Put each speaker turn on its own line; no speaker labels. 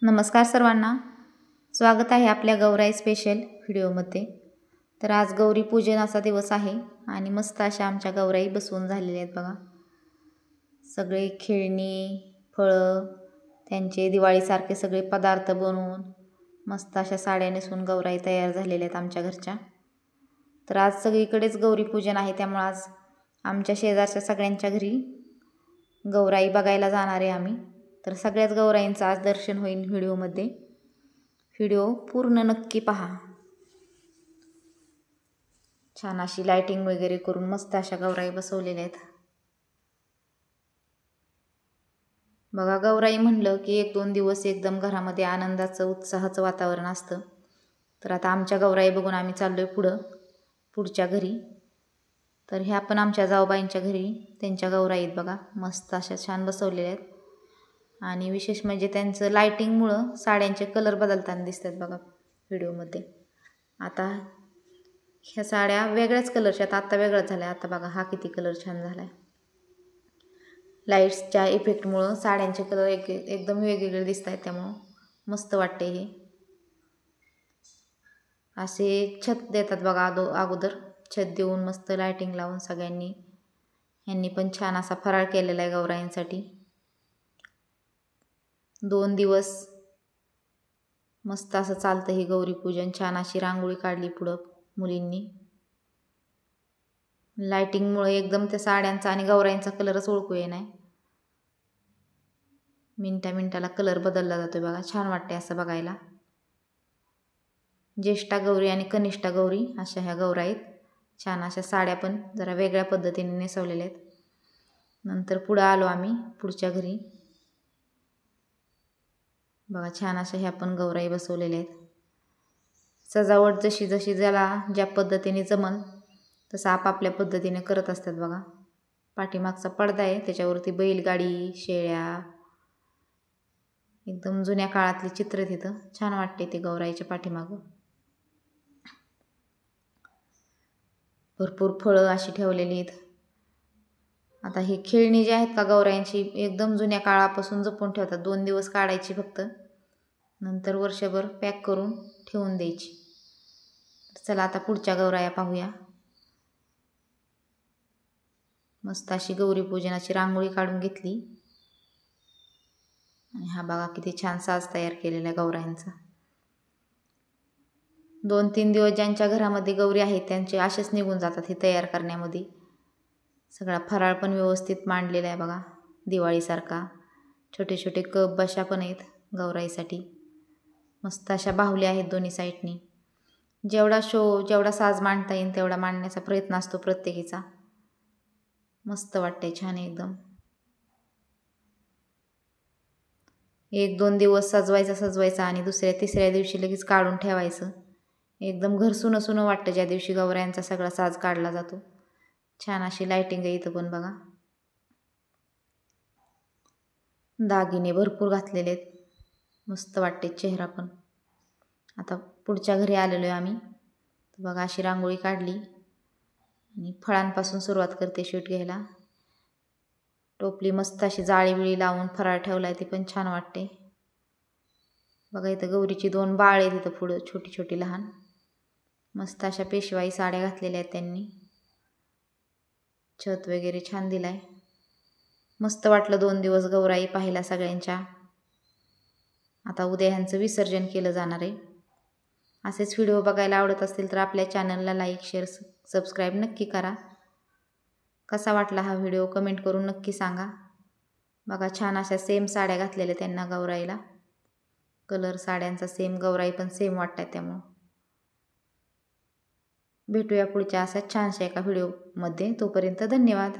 नमस्कार सर्वांना, स्वागत आहे आपल्या गौराई स्पेशल व्हिडिओमध्ये। तर आज गौरी पूजनाचा दिवस आहे आणि मस्त अशा आमच्या गौराई बसवून झालेल्या आहेत बघा। सगळे खेळणी, फळं, त्यांचे दिवाळीसारखे सगळे पदार्थ बनवून मस्त अशा साड्या नेसून गौराई तयार झालेल्या आहेत आमच्या घरच्या। तर आज सगळीकडेच गौरी पूजन आहे, त्यामुळे आज आमच्या शेजारच्या सगळ्यांच्या घरी गौराई बघायला जाणार आहे आम्ही। तर सगळ्याच गौराईंचं आज दर्शन होईल व्हिडिओमध्ये। व्हिडिओ पूर्ण नक्की पहा। छान अशी लाइटिंग वगैरे करून मस्त अशा गौराई बसवलेल्या आहेत बघा। गौराई म्हणलं की 1-2 दिवस एकदम घरामध्ये आनंदाचं उत्साहाचं वातावरण असतं। तर आता आमच्या गौराई बघून आम्ही चाललोय पुढच्या घरी। तर ह्या पण आमच्या जाऊबाईंच्या घरी त्यांच्या गौराई आहेत बघा, मस्त अशा छान बसवलेल्या आहेत। आणि विशेष म्हणजे त्यांचं लाइटिंगमुळं साड्यांचे कलर बदलताना दिसतात बघा व्हिडिओमध्ये। आता ह्या साड्या वेगळ्याच कलरच्या आहेत, आता वेगळाच झाल्या। आता बघा हा किती कलर छान झालाय, लाईट्सच्या इफेक्टमुळं साड्यांचे कलर एकदम वेगवेगळे दिसत आहेत, त्यामुळं मस्त वाटते। हे असे छत देतात बघा अगोदर, छत देऊन मस्त लाइटिंग लावून सगळ्यांनी ह्यांनी पण छान असा फराळ केलेला आहे गौराईंसाठी। 2 दिवस मस्त असं चालतं हे गौरी पूजन। छान अशी रांगोळी काढली पुढं मुलींनी, लाइटिंगमुळे एकदम त्या साड्यांचा आणि गौराईंचा कलरच ओळखू येत नाही। मिनिटाला कलर बदलला जातोय बघा, छान वाटते असं बघायला। ज्येष्ठा गौरी आणि कनिष्ठा गौरी अशा ह्या गौराई आहेत। छान अशा साड्या पण जरा वेगळ्या पद्धतीने नेसवलेल्या आहेत। नंतर पुढं आलो आम्ही पुढच्या घरी बघा, छान अशा ह्या पण गौराई बसवलेल्या आहेत। सजावट जशी जशी ज्याला ज्या पद्धतीने जमल तसं आपापल्या पद्धतीने करत असतात बघा। पाठीमागचा पडदा आहे, त्याच्यावरती बैलगाडी, शेळ्या, एकदम जुन्या काळातली चित्र तिथं छान वाटते ते गौराईच्या पाठीमागं। भरपूर फळं अशी ठेवलेली आहेत। आता ही खेळणी जी आहेत का गौराईंची एकदम जुन्या काळापासून जपून ठेवतात। 2 दिवस काढायची फक्त, नंतर वर्षभर पॅक करून ठेवून द्यायची। चला आता पुढच्या गौराया पाहूया। मस्त अशी गौरी पूजनाची रांगोळी काढून घेतली आणि हा बघा किती छान साज तयार केलेला आहे गौराईंचा। 2-3 दिवस ज्यांच्या घरामध्ये गौरी आहेत त्यांचे असेच निघून जातात हे तयार करण्यामध्ये। सगळा फराळ पण व्यवस्थित मांडलेला आहे बघा दिवाळीसारखा। छोटे छोटे कप बशा पण आहेत गौराईसाठी। मस्त अशा बाहुल्या आहेत दोन्ही साईडनी। जेवढा साज मांडता येईल तेवढा मांडण्याचा प्रयत्न असतो प्रत्येकीचा। मस्त वाटते, छान एकदम। 1-2 दिवस सजवायचा आणि दुसऱ्या-तिसऱ्या दिवशी लगेच काढून ठेवायचं। एकदम घर सुनं वाटतं ज्या दिवशी गौरायांचा सगळा साज काढला जातो। छान अशी लाइटिंग आहे इथं पण बघा, दागिने भरपूर घातलेले आहेत, मस्त वाटते चेहरा पण। आता पुढच्या घरी आलेलो आहे आम्ही बघा। अशी रांगोळी काढली आणि फळांपासून सुरुवात करते शूट घ्यायला। टोपली मस्त अशी जाळी लावून फराळ ठेवलाय, ती पण छान वाटते बघा। इथं गौरीची 2 बाळ आहेत तिथं पुढं, छोटी छोटी लहान। मस्त अशा पेशवाई साड्या घातलेल्या आहेत त्यांनी। छत वगैरे छान दिलाय। मस्त वाटलं 2 दिवस गौराई पाहायला सगळ्यांच्या। आता उद्या ह्यांचं विसर्जन केलं जाणार आहे। असेच व्हिडिओ बघायला आवडत असतील तर आपल्या चॅनलला लाईक, शेअर, सबस्क्राईब नक्की करा। कसा वाटला हा व्हिडिओ कमेंट करून नक्की सांगा बघा। छान अशा सेम साड्या घातलेल्या त्यांना गौराईला, कलर साड्यांचा सेम, गौराई पण सेम वाटतात त्यामुळं। भेटूया पुढच्या अशाच छानशा एका व्हिडिओमध्ये, तोपर्यंत धन्यवाद।